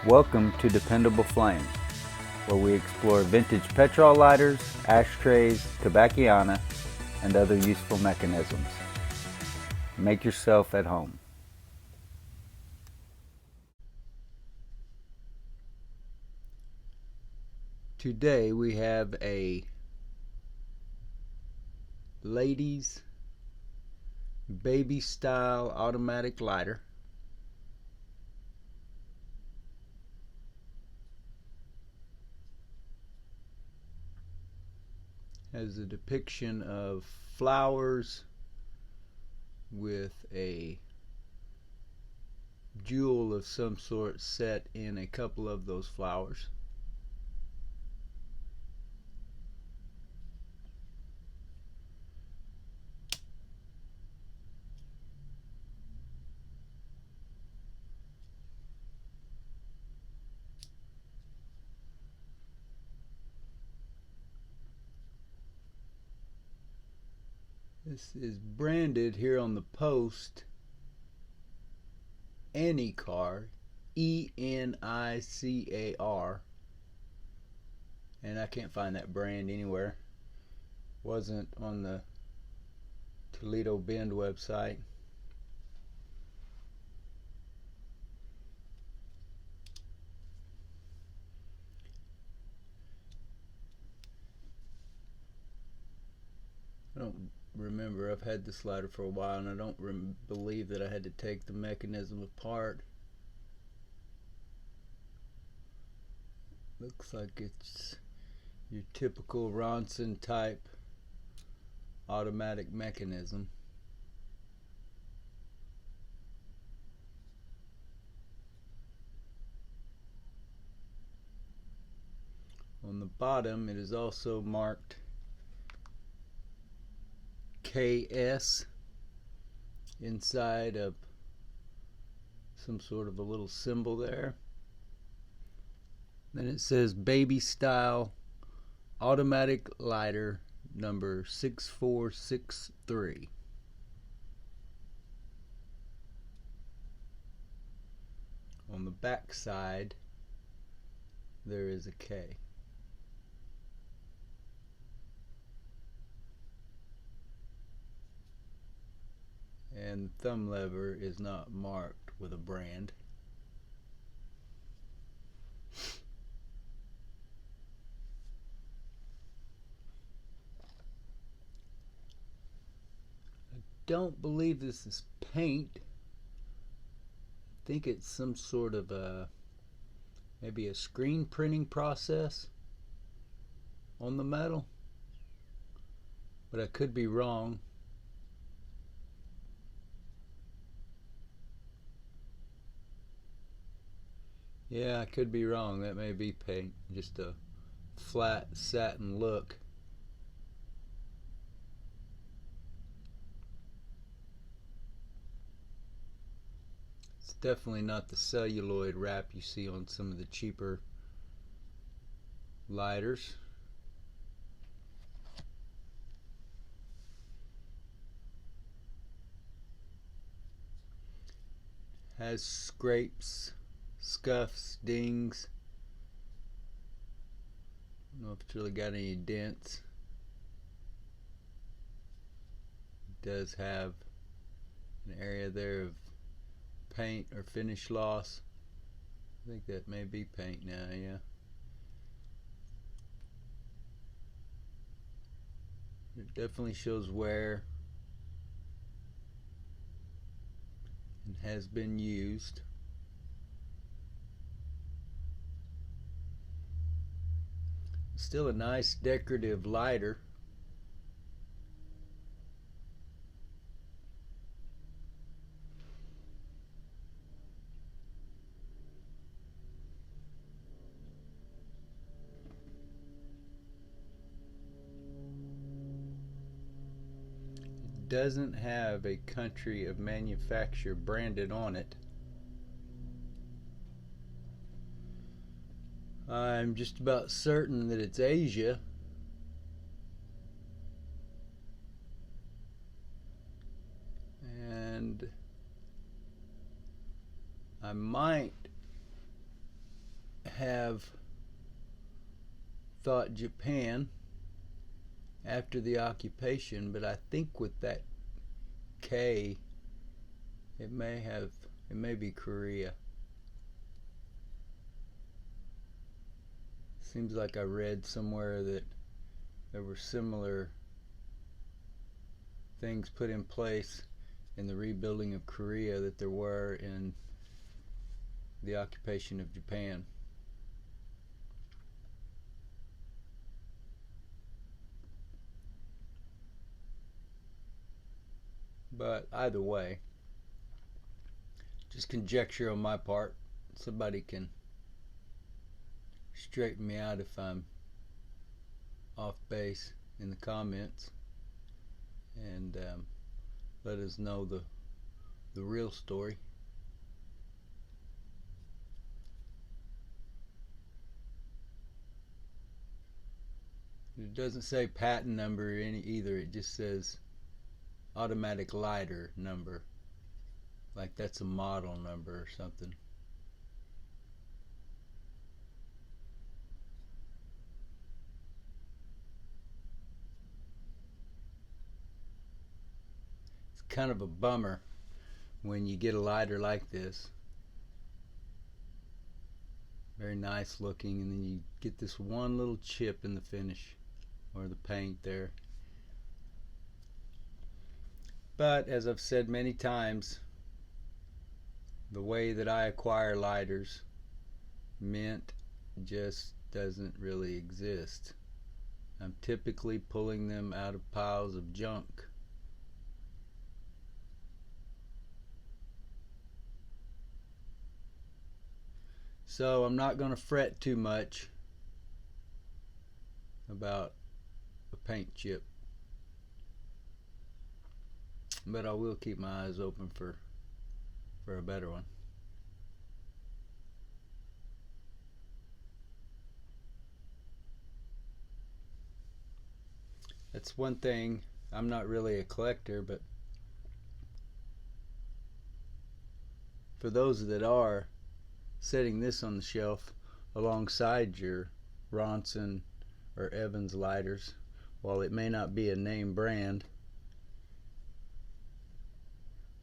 Welcome to Dependable Flame, where we explore vintage petrol lighters, ashtrays, tobacciana, and other useful mechanisms. Make yourself at home. Today we have a ladies baby style automatic lighter. Has a depiction of flowers with a jewel of some sort set in a couple of those flowers. This is branded here on the post ENICAR, ENICAR, and I can't find that brand anywhere. Wasn't on the Toledo Bend website. I don't remember. I've had this lighter for a while, and I don't believe that I had to take the mechanism apart. Looks like it's your typical Ronson type automatic mechanism. On the bottom it is also marked KS inside of some sort of a little symbol there. Then it says baby style automatic lighter number 6463. On the back side there is a K. And the thumb lever is not marked with a brand. I don't believe this is paint. I think it's some sort of maybe a screen printing process on the metal, but I could be wrong. Yeah, I could be wrong. That may be paint. Just a flat satin look. It's definitely not the celluloid wrap you see on some of the cheaper lighters. Has scrapes, scuffs, dings. I don't know if it's really got any dents. It does have an area there of paint or finish loss. I think that may be paint now, yeah. It definitely shows wear and has been used. Still a nice decorative lighter. It doesn't have a country of manufacture branded on it. I'm just about certain that it's Asia. And I might have thought Japan after the occupation, but I think with that K, it may be Korea. Seems like I read somewhere that there were similar things put in place in the rebuilding of Korea that there were in the occupation of Japan. But either way, just conjecture on my part. Somebody can straighten me out if I'm off base in the comments, and let us know the real story. It doesn't say patent number either. It just says automatic lighter number, like that's a model number or something. It's kind of a bummer when you get a lighter like this, very nice looking, and then you get this one little chip in the finish or the paint there. But as I've said many times, the way that I acquire lighters, mint just doesn't really exist. I'm typically pulling them out of piles of junk. So I'm not going to fret too much about a paint chip, but I will keep my eyes open for a better one. That's one thing. I'm not really a collector, but for those that are, setting this on the shelf alongside your Ronson or Evans lighters, while it may not be a name brand,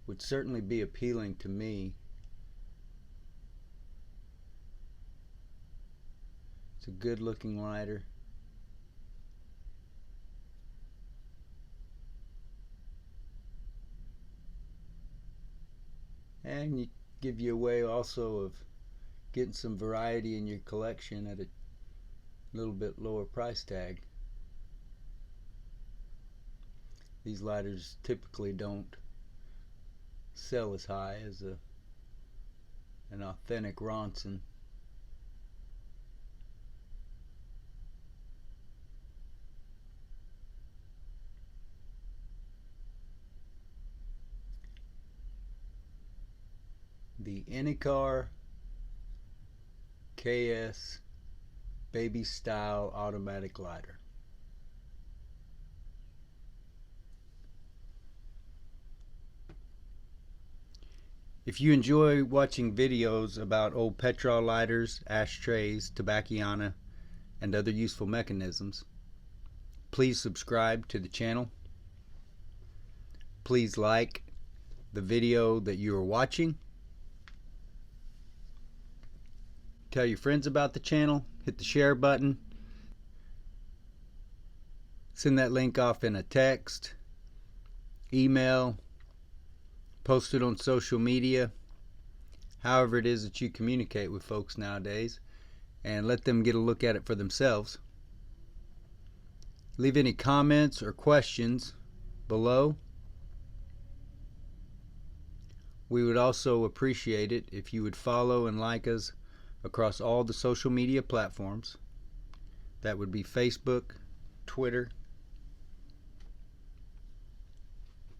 would certainly be appealing to me. It's a good looking lighter. And you give you a way also of getting some variety in your collection at a little bit lower price tag. These lighters typically don't sell as high as an authentic Ronson. The ENICAR KS Baby Style Automatic Lighter. If you enjoy watching videos about old petrol lighters, ashtrays, tobacconiana, and other useful mechanisms, please subscribe to the channel. Please like the video that you are watching. Tell your friends about the channel. Hit the share button. Send that link off in a text, email, post it on social media, however it is that you communicate with folks nowadays, and let them get a look at it for themselves. Leave any comments or questions below. We would also appreciate it if you would follow and like us across all the social media platforms. That would be Facebook, Twitter,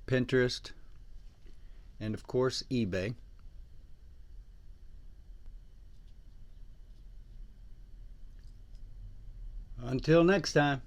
Pinterest, and of course eBay. Until next time.